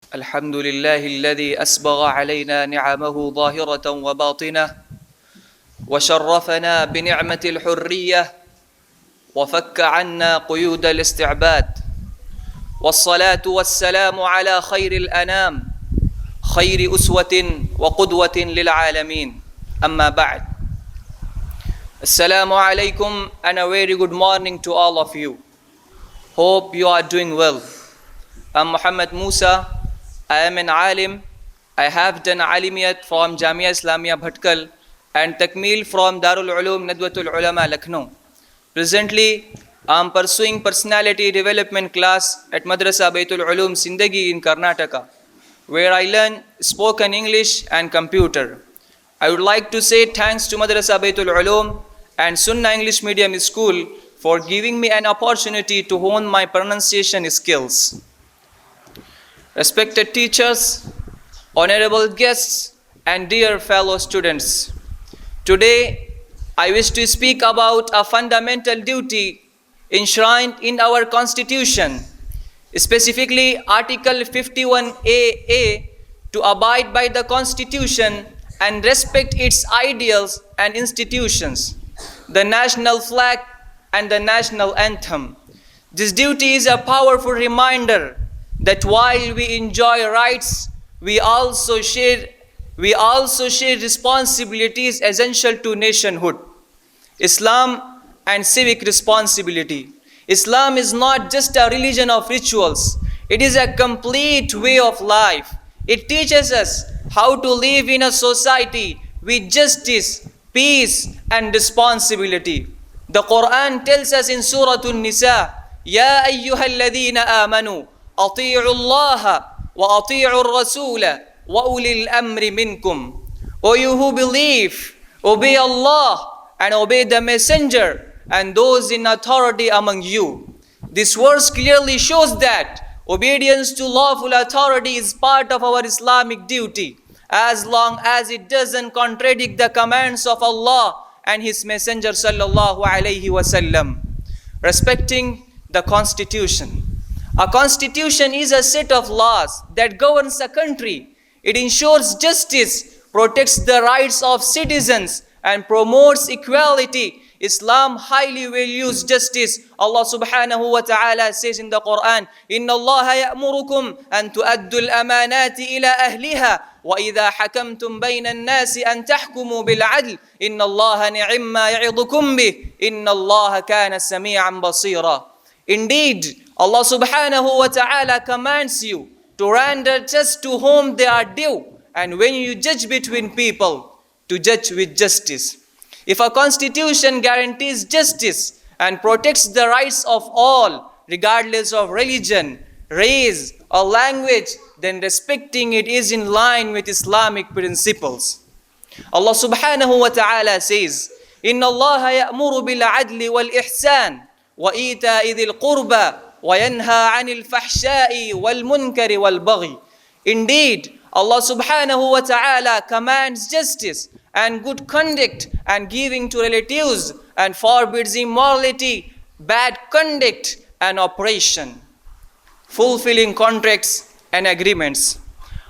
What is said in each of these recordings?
الحمد لله الذي أسبغ علينا نعمه ظاهرة وباطنة وشرفنا بنعمة الحرية وفك عنا قيود الاستعباد والصلاة والسلام على خير الأنام خير أسوة وقدوة للعالمين أما بعد. Assalamu alaikum and a very good morning to all of you. Hope you are doing well. I'm Muhammad Musa. I am an alim. I have done alimiyat from Jamia Islamia Bhatkal and Takmil from Darul Ulum Nadwatul Ulama Lucknow. Presently, I am pursuing personality development class at Madrasa Baitul Ulum Sindagi in Karnataka, where I learn spoken English and computer. I would like to say thanks to Madrasa Baitul Ulum and Sunnah English Medium School for giving me an opportunity to hone my pronunciation skills. Respected teachers, honorable guests, and dear fellow students, today I wish to speak about a fundamental duty enshrined in our Constitution, specifically Article 51A to abide by the Constitution and respect its ideals and institutions, the national flag and the national anthem. This duty is a powerful reminder that while we enjoy rights, we also share responsibilities essential to nationhood. Islam and civic responsibility. Islam is not just a religion of rituals. It is a complete way of life. It teaches us how to live in a society with justice, peace, and responsibility. The Quran tells us in Surah An-Nisa, Ya ayyuhalladhina amanu, ati'u Allah wa ati'u ar-rasula wa ulil amri minkum. O you who believe, obey Allah and obey the messenger and those in authority among you. This verse clearly shows that obedience to lawful authority is part of our Islamic duty, as long as it doesn't contradict the commands of Allah and His Messenger sallallahu alaihi wasallam. Respecting the Constitution. A constitution is a set of laws that governs a country. It ensures justice, protects the rights of citizens, and promotes equality. Islam highly values justice. Allah subhanahu wa ta'ala says in the Quran, Inna Allah ya'murukum an tu'addu al-amanati ila ahliha wa idha hakamtum bayna an-nasi an tahkumu bil-'adl inna Allah ni'imma ya'idukum bih inna Allah kana sami'an basira. Indeed, Allah subhanahu wa ta'ala commands you to render just to whom they are due, and when you judge between people, to judge with justice. If a constitution guarantees justice and protects the rights of all, regardless of religion, race, or language, then respecting it is in line with Islamic principles. Allah subhanahu wa ta'ala says, Inna Allah ya'muru bil adli wal ihsan wa ita'i dhil qurba wa yanha 'anil fahsha'i wal munkari wal baghi. Indeed, Allah subhanahu wa ta'ala commands justice and good conduct and giving to relatives and forbids immorality, bad conduct and oppression, fulfilling contracts and agreements.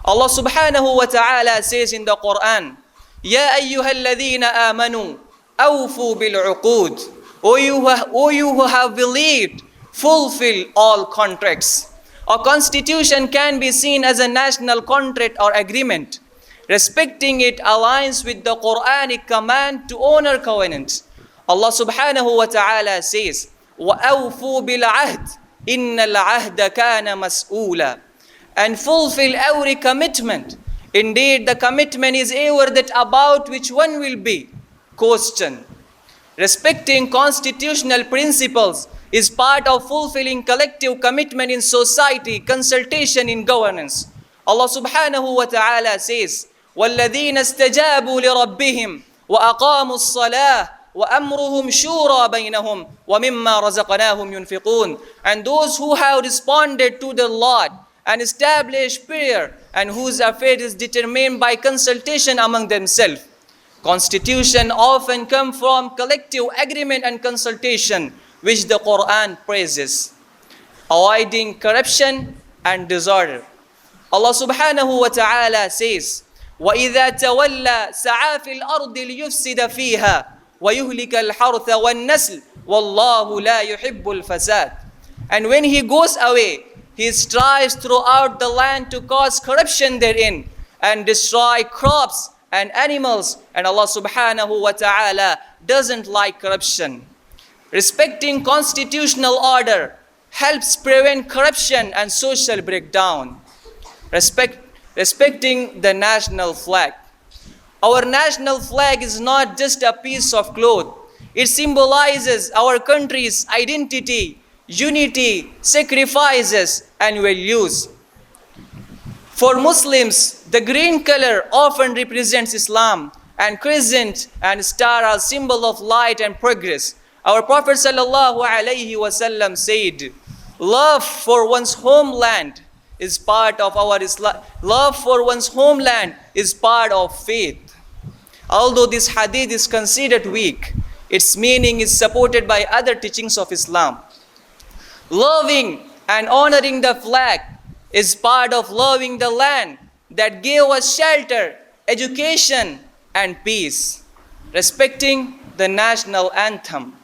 Allah subhanahu wa ta'ala says in the Quran, Ya ayyuhalladhina amanu, awfu bil-uqud. O you who have believed, fulfill all contracts. A constitution can be seen as a national contract or agreement. Respecting it aligns with the Quranic command to honor covenants. Allah subhanahu wa ta'ala says, وَأَوْفُوا بِالْعَهْدِ إِنَّ الْعَهْدَ كَانَ مَسْئُولًا. And fulfill every commitment. Indeed, the commitment is ever that about which one will be questioned. Respecting constitutional principles is part of fulfilling collective commitment in society, consultation in governance. Allah subhanahu wa ta'ala says, وَالَّذِينَ اسْتَجَابُوا لِرَبِّهِمْ وَأَقَامُوا الصَّلَاةَ وَأَمْرُهُمْ شُورَى بَيْنَهُمْ وَمِمَّا رَزَقْنَاهُمْ يُنْفِقُونَ. And those who have responded to the Lord and established prayer and whose affair is determined by consultation among themselves. Constitution often come from collective agreement and consultation, which the Quran praises. Avoiding corruption and disorder. Allah subhanahu wa ta'ala says, وَإِذَا تَوَلَّى سَعَى فِي الْأَرْضِ لِيُفْسِدَ فِيهَا وَيُهْلِكَ الْحَرْثَ وَالنَّسْلَ وَاللَّهُ لَا يُحِبُّ الْفَسَادَ. And when he goes away, he strives throughout the land to cause corruption therein and destroy crops and animals. And Allah subhanahu wa ta'ala doesn't like corruption. Respecting constitutional order helps prevent corruption and social breakdown. Respecting the national flag. Our national flag is not just a piece of cloth. It symbolizes our country's identity, unity, sacrifices, and values. For Muslims, the green color often represents Islam, and crescent and star are symbol of light and progress. Our Prophet sallallahu alaihi wasallam said, love for one's homeland is part of our Islam. Love for one's homeland is part of faith. Although this hadith is considered weak, its meaning is supported by other teachings of Islam. Loving and honoring the flag is part of loving the land that gave us shelter, education, and peace. Respecting the national anthem.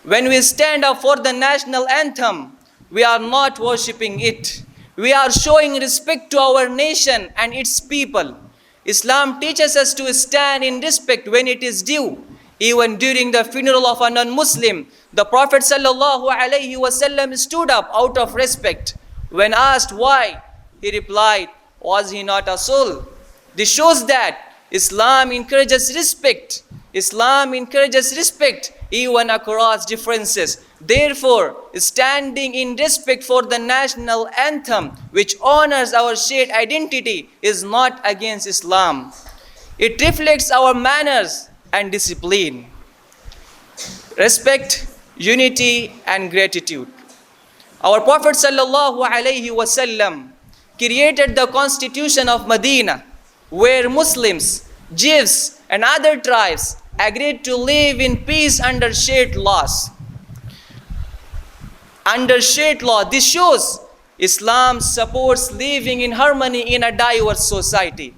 When we stand up for the national anthem, we are not worshipping it. We are showing respect to our nation and its people. Islam teaches us to stand in respect when it is due. Even during the funeral of a non-Muslim, the Prophet sallallahu alaihi wasallam stood up out of respect. When asked why, he replied, was he not a soul? This shows that Islam encourages respect. Islam encourages respect even across differences. Therefore, standing in respect for the national anthem, which honors our shared identity, is not against Islam. It reflects our manners and discipline. Respect, unity, and gratitude. Our Prophet sallallahu alaihi wasallam created the constitution of Medina, where Muslims, Jews, and other tribes agreed to live in peace under shared laws. Under shared law, this shows Islam supports living in harmony in a diverse society.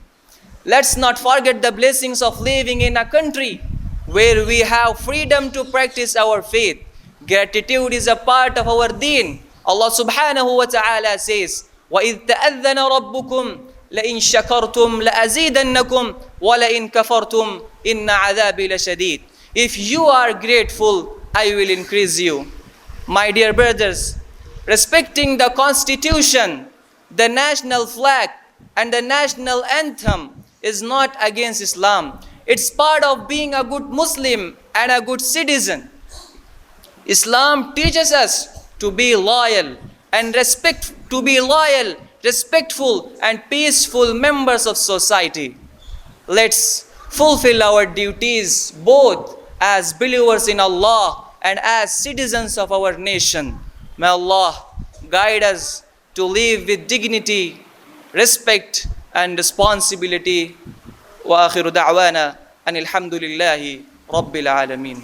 Let's not forget the blessings of living in a country where we have freedom to practice our faith. Gratitude is a part of our deen. Allah subhanahu wa ta'ala says, وَإِذْ تَأَذَّنَ رَبُّكُمْ لَإِن شَكَرْتُمْ لَأَزِيدَنَّكُمْ وَلَإِن كَفَرْتُمْ إِنَّ عَذَابِي لَشَدِيدٌ. If you are grateful, I will increase you. My dear brothers, respecting the constitution, the national flag, and the national anthem is not against Islam. It's part of being a good Muslim and a good citizen. Islam teaches us to be loyal, respectful, and peaceful members of society. Let's fulfill our duties both as believers in Allah and as citizens of our nation. May Allah guide us to live with dignity, respect, and responsibility. Wa akhiru da'wana anil hamdulillahi rabbil alamin.